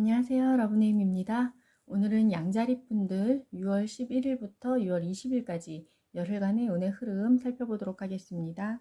안녕하세요. 러브네임입니다. 오늘은 양자리분들 6월 11일부터 6월 20일까지 열흘간의 운의 흐름 살펴보도록 하겠습니다.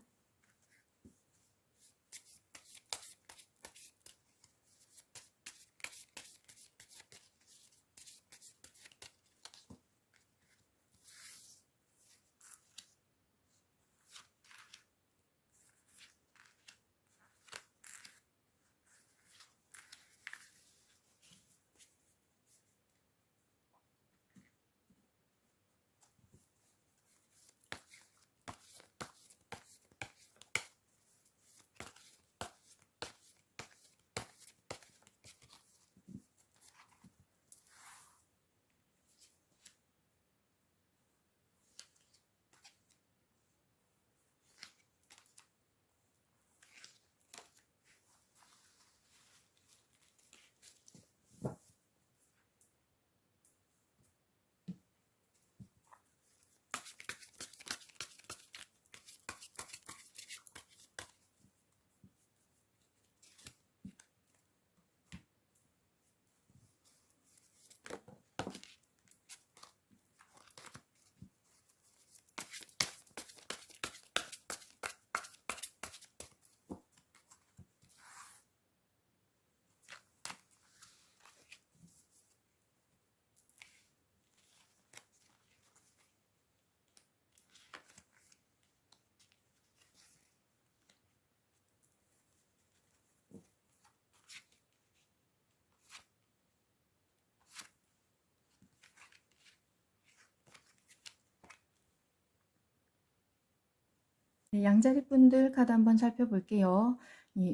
네, 양자리분들 카드 한번 살펴볼게요.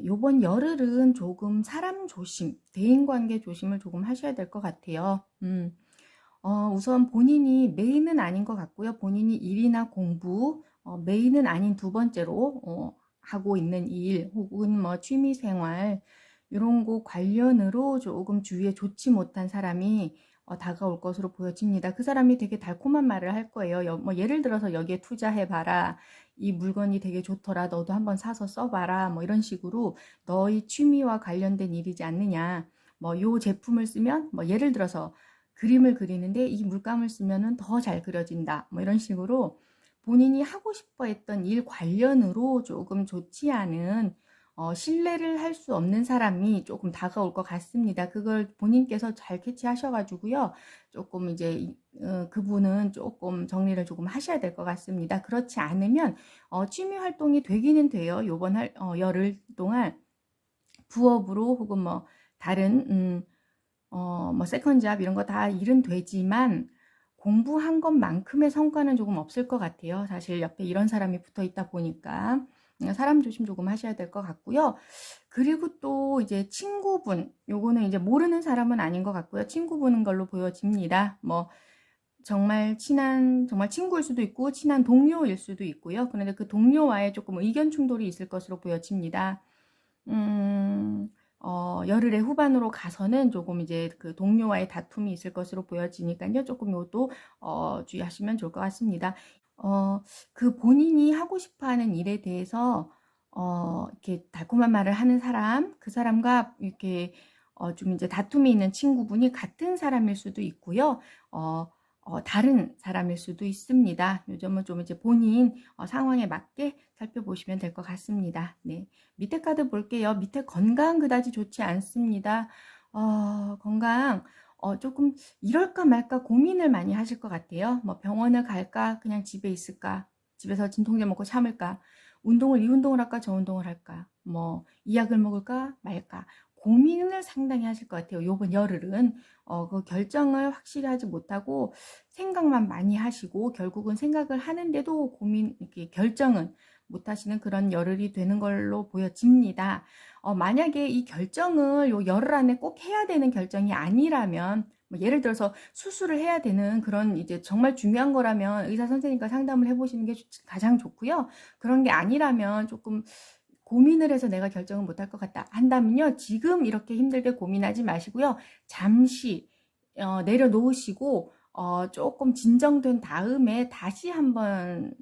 요번 열흘은 조금 사람 조심, 대인관계 조심을 조금 하셔야 될 것 같아요. 우선 본인이 메인은 아닌 것 같고요. 본인이 일이나 공부, 메인은 아닌 두 번째로 하고 있는 일 혹은 뭐 취미생활 이런 거 관련으로 조금 주위에 좋지 못한 사람이 다가올 것으로 보여집니다. 그 사람이 되게 달콤한 말을 할 거예요. 뭐 예를 들어서 여기에 투자해봐라. 이 물건이 되게 좋더라. 너도 한번 사서 써봐라. 뭐 이런 식으로 너의 취미와 관련된 일이지 않느냐. 뭐 요 제품을 쓰면 뭐 예를 들어서 그림을 그리는데 이 물감을 쓰면은 더 잘 그려진다. 뭐 이런 식으로 본인이 하고 싶어 했던 일 관련으로 조금 좋지 않은 신뢰를 할 수 없는 사람이 조금 다가올 것 같습니다. 그걸 본인께서 잘 캐치하셔가지고요. 조금 이제 그분은 조금 정리를 조금 하셔야 될 것 같습니다. 그렇지 않으면 취미 활동이 되기는 돼요. 요번 열흘 동안 부업으로 혹은 뭐 다른 뭐 세컨 잡 이런 거 다 일은 되지만 공부한 것만큼의 성과는 조금 없을 것 같아요. 사실 옆에 이런 사람이 붙어 있다 보니까 사람 조심 조금 하셔야 될 것 같고요. 그리고 또 이제 친구분, 요거는 이제 모르는 사람은 아닌 것 같고요. 친구분인 걸로 보여집니다. 뭐 정말 친한, 정말 친구일 수도 있고 친한 동료일 수도 있고요. 그런데 그 동료와의 조금 의견 충돌이 있을 것으로 보여집니다. 열흘의 후반으로 가서는 조금 이제 그 동료와의 다툼이 있을 것으로 보여지니까요. 조금 요것도 주의하시면 좋을 것 같습니다. 그 본인이 하고 싶어 하는 일에 대해서 이렇게 달콤한 말을 하는 사람, 그 사람과 이렇게 좀 이제 다툼이 있는 친구분이 같은 사람일 수도 있고요. 다른 사람일 수도 있습니다. 요즘은 좀 이제 본인 상황에 맞게 살펴보시면 될 것 같습니다. 네. 밑에 카드 볼게요. 밑에 건강 그다지 좋지 않습니다. 건강 조금 이럴까 말까 고민을 많이 하실 것 같아요. 뭐 병원을 갈까? 그냥 집에 있을까? 집에서 진통제 먹고 참을까? 이 운동을 할까? 저 운동을 할까? 뭐 이 약을 먹을까? 말까? 고민을 상당히 하실 것 같아요. 요번 열흘은 그 결정을 확실히 하지 못하고 생각만 많이 하시고 결국은 생각을 하는데도 이렇게 결정은 못 하시는 그런 열흘이 되는 걸로 보여집니다. 만약에 이 결정을 요 열흘 안에 꼭 해야 되는 결정이 아니라면 뭐 예를 들어서 수술을 해야 되는 그런 이제 정말 중요한 거라면 의사 선생님과 상담을 해보시는 게 가장 좋고요. 그런 게 아니라면 조금 고민을 해서 내가 결정을 못할 것 같다 한다면요. 지금 이렇게 힘들게 고민하지 마시고요. 잠시 내려놓으시고 조금 진정된 다음에 다시 한번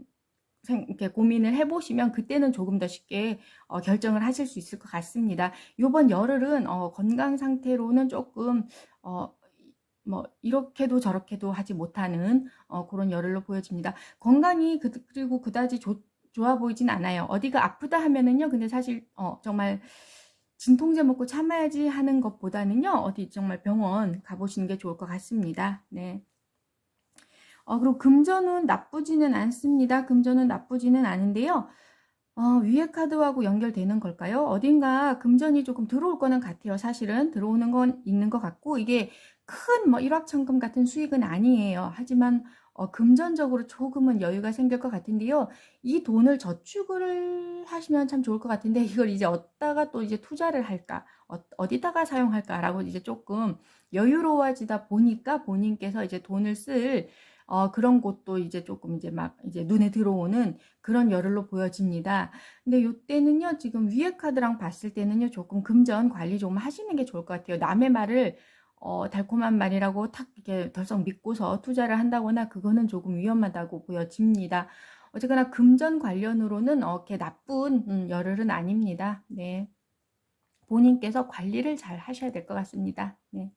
이렇게 고민을 해보시면 그때는 조금 더 쉽게 결정을 하실 수 있을 것 같습니다. 요번 열흘은 건강 상태로는 조금 뭐 이렇게도 저렇게도 하지 못하는 그런 열흘로 보여집니다. 건강이 그리고 그다지 좋아 보이진 않아요. 어디가 아프다 하면은요. 근데 사실 정말 진통제 먹고 참아야지 하는 것보다는요. 어디 정말 병원 가보시는 게 좋을 것 같습니다. 네. 그리고 금전은 나쁘지는 않습니다. 금전은 나쁘지는 않은데요. 위에 카드하고 연결되는 걸까요? 어딘가 금전이 조금 들어올 거는 같아요. 사실은 들어오는 건 있는 것 같고 이게 큰 뭐 일확천금 같은 수익은 아니에요. 하지만 금전적으로 조금은 여유가 생길 것 같은데요. 이 돈을 저축을 하시면 참 좋을 것 같은데 이걸 이제 어디다가 또 이제 투자를 할까? 어디다가 사용할까라고 이제 조금 여유로워지다 보니까 본인께서 이제 돈을 쓸 그런 곳도 이제 조금 이제 막 이제 눈에 들어오는 그런 열흘로 보여집니다. 근데 요때는요, 지금 위에 카드랑 봤을 때는요, 조금 금전 관리 좀 하시는 게 좋을 것 같아요. 남의 말을, 달콤한 말이라고 탁 이렇게 덜썩 믿고서 투자를 한다거나 그거는 조금 위험하다고 보여집니다. 어쨌거나 금전 관련으로는, 이렇게 나쁜, 열흘은 아닙니다. 네. 본인께서 관리를 잘 하셔야 될 것 같습니다. 네.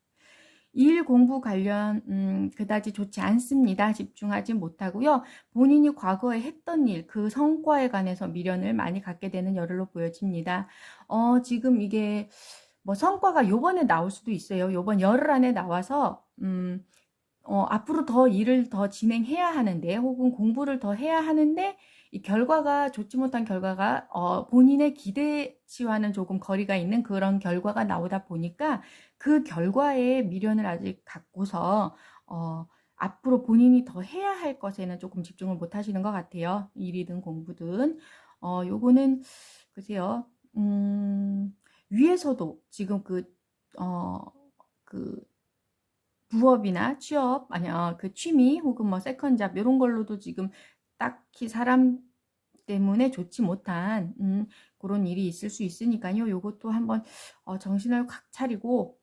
일 공부 관련 그다지 좋지 않습니다. 집중하지 못하고요. 본인이 과거에 했던 일, 그 성과에 관해서 미련을 많이 갖게 되는 열흘로 보여집니다. 지금 이게 뭐 성과가 요번에 나올 수도 있어요. 요번 열흘 안에 나와서 앞으로 더 일을 더 진행해야 하는데 혹은 공부를 더 해야 하는데 이 결과가 좋지 못한 결과가 본인의 기대치와는 조금 거리가 있는 그런 결과가 나오다 보니까 그 결과에 미련을 아직 갖고서 앞으로 본인이 더 해야 할 것에는 조금 집중을 못 하시는 것 같아요. 일이든 공부든. 요거는 글쎄요. 위에서도 지금 그 부업이나 취업, 아니, 그 취미 혹은 뭐 세컨잡 이런 걸로도 지금 딱히 사람 때문에 좋지 못한 그런 일이 있을 수 있으니까요. 요것도 한번 정신을 확 차리고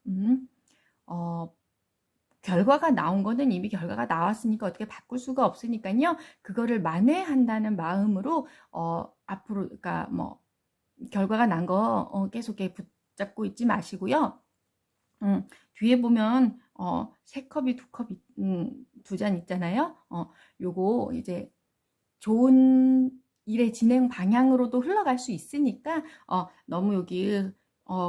결과가 나온 거는 이미 결과가 나왔으니까 어떻게 바꿀 수가 없으니까요. 그거를 만회한다는 마음으로 앞으로 그러니까 뭐 결과가 난 거 계속 이렇게 붙잡고 있지 마시고요. 뒤에 보면 세 컵이 두 잔 있잖아요. 요거 이제 좋은 일의 진행 방향으로도 흘러갈 수 있으니까 너무 여기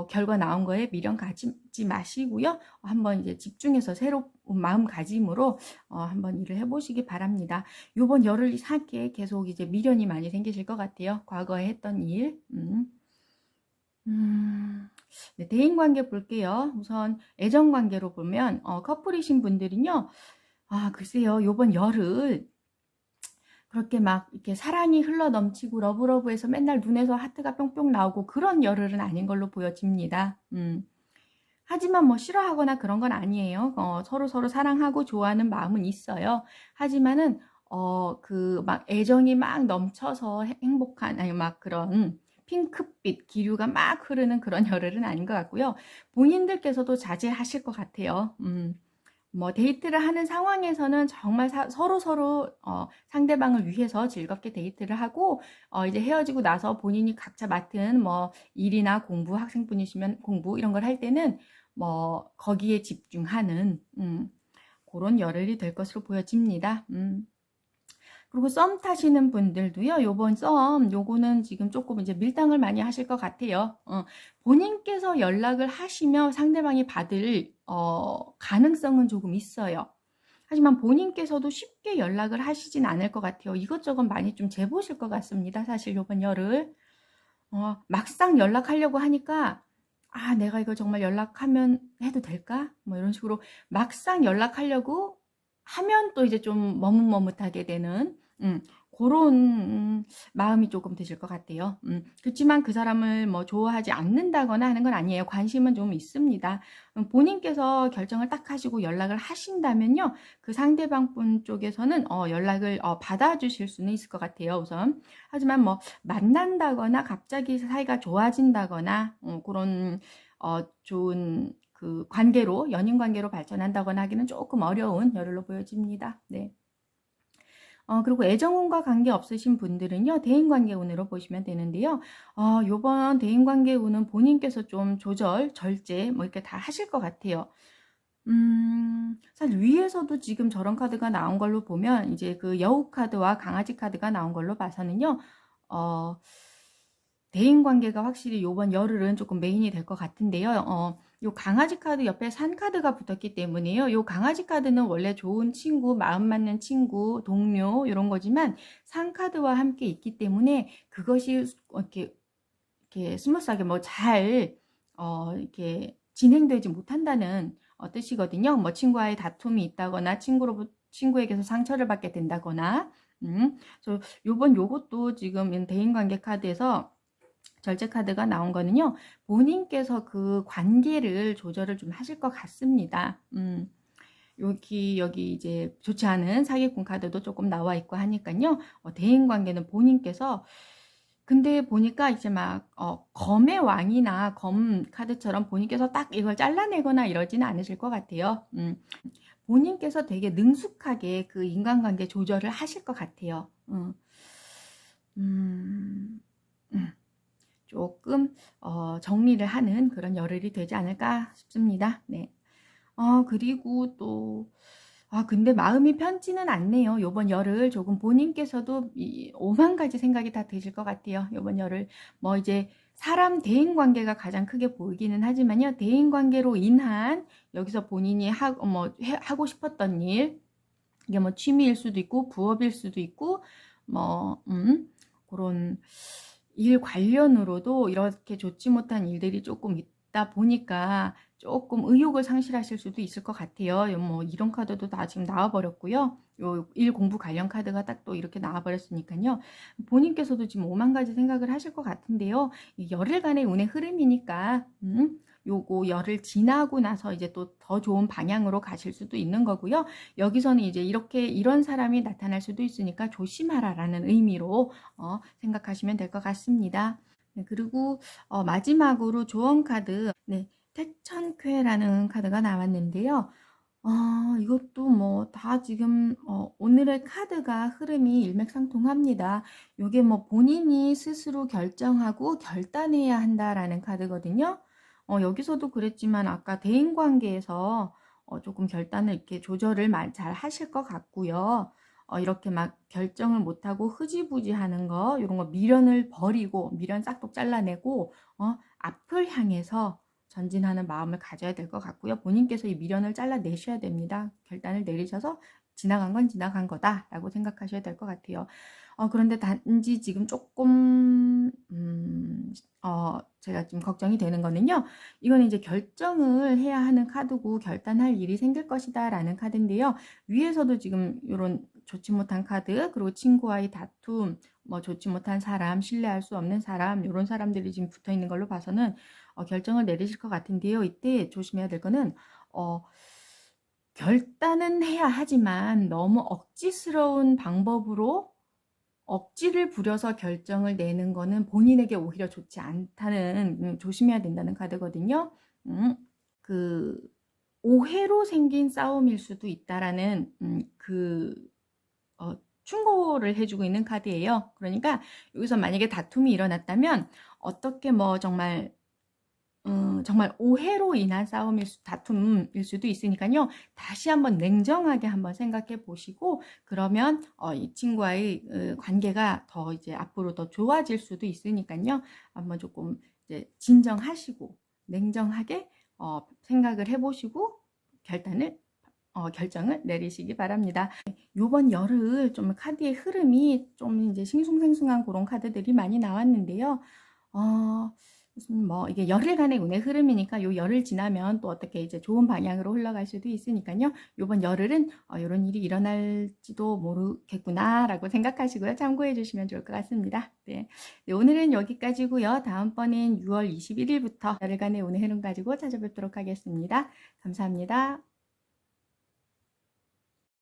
결과 나온 거에 미련 가지지 마시고요. 한번 이제 집중해서 새로운 마음가짐으로 한번 일을 해보시기 바랍니다. 요번 열흘 사이에 계속 이제 미련이 많이 생기실 것 같아요. 과거에 했던 일. 네, 대인관계 볼게요. 우선 애정관계로 보면 커플이신 분들은요. 글쎄요. 요번 열흘 그렇게 막 이렇게 사랑이 흘러 넘치고 러브러브해서 맨날 눈에서 하트가 뿅뿅 나오고 그런 열흘은 아닌 걸로 보여집니다. 하지만 뭐 싫어하거나 그런 건 아니에요. 서로 사랑하고 좋아하는 마음은 있어요. 하지만은 그 막 애정이 막 넘쳐서 행복한 아니 막 그런 핑크빛 기류가 막 흐르는 그런 열흘은 아닌 것 같고요. 본인들께서도 자제하실 것 같아요. 뭐 데이트를 하는 상황에서는 정말 서로 상대방을 위해서 즐겁게 데이트를 하고 이제 헤어지고 나서 본인이 각자 맡은 뭐 일이나 공부, 학생분이시면 공부 이런 걸 할 때는 뭐 거기에 집중하는 그런 열흘이 될 것으로 보여집니다. 그리고 썸 타시는 분들도요, 요거는 지금 조금 이제 밀당을 많이 하실 것 같아요. 본인께서 연락을 하시며 상대방이 받을, 가능성은 조금 있어요. 하지만 본인께서도 쉽게 연락을 하시진 않을 것 같아요. 이것저것 많이 좀 재보실 것 같습니다. 사실 요번 열흘. 막상 연락하려고 하니까, 내가 이거 정말 연락하면 해도 될까? 뭐 이런 식으로 막상 연락하려고 하면 또 이제 좀 머뭇머뭇하게 되는 그런 마음이 조금 드실 것 같아요. 그렇지만 그 사람을 뭐 좋아하지 않는다거나 하는 건 아니에요. 관심은 좀 있습니다. 본인께서 결정을 딱 하시고 연락을 하신다면요. 그 상대방 분 쪽에서는 연락을 받아주실 수는 있을 것 같아요. 우선. 하지만 뭐 만난다거나 갑자기 사이가 좋아진다거나 그런 좋은 그 관계로 연인 관계로 발전한다거나 하기는 조금 어려운 열흘로 보여집니다. 네. 그리고 애정운과 관계 없으신 분들은요, 대인관계운으로 보시면 되는데요. 요번 대인관계운은 본인께서 좀 조절, 절제, 뭐 이렇게 다 하실 것 같아요. 사실 위에서도 지금 저런 카드가 나온 걸로 보면, 이제 그 여우 카드와 강아지 카드가 나온 걸로 봐서는요, 어, 대인관계가 확실히 요번 열흘은 조금 메인이 될 것 같은데요. 요 강아지 카드 옆에 산 카드가 붙었기 때문에요. 요 강아지 카드는 원래 좋은 친구, 마음 맞는 친구, 동료 이런 거지만 산 카드와 함께 있기 때문에 그것이 이렇게 스무스하게 뭐 잘 이렇게 진행되지 못한다는 뜻이거든요. 뭐 친구와의 다툼이 있다거나 친구에게서 상처를 받게 된다거나. 그래서 요것도 지금 대인관계 카드에서 절제 카드가 나온 거는요, 본인께서 그 관계를 조절을 좀 하실 것 같습니다. 여기 이제 좋지 않은 사기꾼 카드도 조금 나와 있고 하니까요, 대인 관계는 본인께서, 근데 보니까 이제 막 검의 왕이나 검 카드처럼 본인께서 딱 이걸 잘라내거나 이러지는 않으실 것 같아요. 본인께서 되게 능숙하게 그 인간관계 조절을 하실 것 같아요. 음, 조금 정리를 하는 그런 열흘이 되지 않을까 싶습니다. 네. 그리고 또 근데 마음이 편치는 않네요. 요번 열흘 조금 본인께서도 오만 가지 생각이 다 드실 것 같아요. 요번 열흘 뭐 이제 사람 대인 관계가 가장 크게 보이기는 하지만요. 대인 관계로 인한 여기서 본인이 하고 싶었던 일, 이게 뭐 취미일 수도 있고 부업일 수도 있고 뭐 그런 일 관련으로도 이렇게 좋지 못한 일들이 조금 있다 보니까 조금 의욕을 상실하실 수도 있을 것 같아요. 뭐 이런 카드도 다 지금 나와버렸고요. 요 일 공부 관련 카드가 딱 또 이렇게 나와버렸으니까요. 본인께서도 지금 오만 가지 생각을 하실 것 같은데요. 열흘간의 운의 흐름이니까 요거 열흘 지나고 나서 이제 또 더 좋은 방향으로 가실 수도 있는 거고요. 여기서는 이제 이런 사람이 나타날 수도 있으니까 조심하라라는 의미로 생각하시면 될 것 같습니다. 네, 그리고 마지막으로 조언 카드, 네, 태천쾌라는 카드가 나왔는데요. 이것도 뭐 다 지금 오늘의 카드가 흐름이 일맥상통합니다. 이게 뭐 본인이 스스로 결정하고 결단해야 한다라는 카드거든요. 여기서도 그랬지만 아까 대인관계에서 조금 결단을 이렇게 조절을 잘 하실 것 같고요. 이렇게 막 결정을 못하고 흐지부지 하는 거, 이런 거 미련을 버리고, 미련 싹둑 잘라내고, 앞을 향해서 전진하는 마음을 가져야 될 것 같고요. 본인께서 이 미련을 잘라내셔야 됩니다. 결단을 내리셔서 지나간 건 지나간 거다라고 생각하셔야 될 것 같아요. 그런데 단지 지금 조금 제가 좀 걱정이 되는 거는요. 이건 이제 결정을 해야 하는 카드고 결단할 일이 생길 것이다 라는 카드인데요. 위에서도 지금 이런 좋지 못한 카드, 그리고 친구와의 다툼, 뭐 좋지 못한 사람, 신뢰할 수 없는 사람, 이런 사람들이 지금 붙어 있는 걸로 봐서는 결정을 내리실 것 같은데요. 이때 조심해야 될 거는 결단은 해야 하지만 너무 억지스러운 방법으로 억지를 부려서 결정을 내는 거는 본인에게 오히려 좋지 않다는, 조심해야 된다는 카드거든요. 그 오해로 생긴 싸움일 수도 있다라는 충고를 해주고 있는 카드예요. 그러니까 여기서 만약에 다툼이 일어났다면 어떻게 뭐 정말 오해로 인한 다툼일 수도 있으니까요. 다시 한번 냉정하게 한번 생각해 보시고, 그러면 이 친구와의 관계가 더 이제 앞으로 더 좋아질 수도 있으니까요. 한번 조금 이제 진정하시고 냉정하게 생각을 해보시고 결정을 내리시기 바랍니다. 요번 열흘 좀 카드의 흐름이 좀 이제 싱숭생숭한 그런 카드들이 많이 나왔는데요. 뭐 이게 열흘간의 운의 흐름이니까 요 열흘 지나면 또 어떻게 이제 좋은 방향으로 흘러갈 수도 있으니까요. 요번 열흘은 이런 일이 일어날지도 모르겠구나라고 생각하시고요. 참고해 주시면 좋을 것 같습니다. 네. 네, 오늘은 여기까지고요. 다음번엔 6월 21일부터 열흘간의 운의 흐름 가지고 찾아뵙도록 하겠습니다. 감사합니다.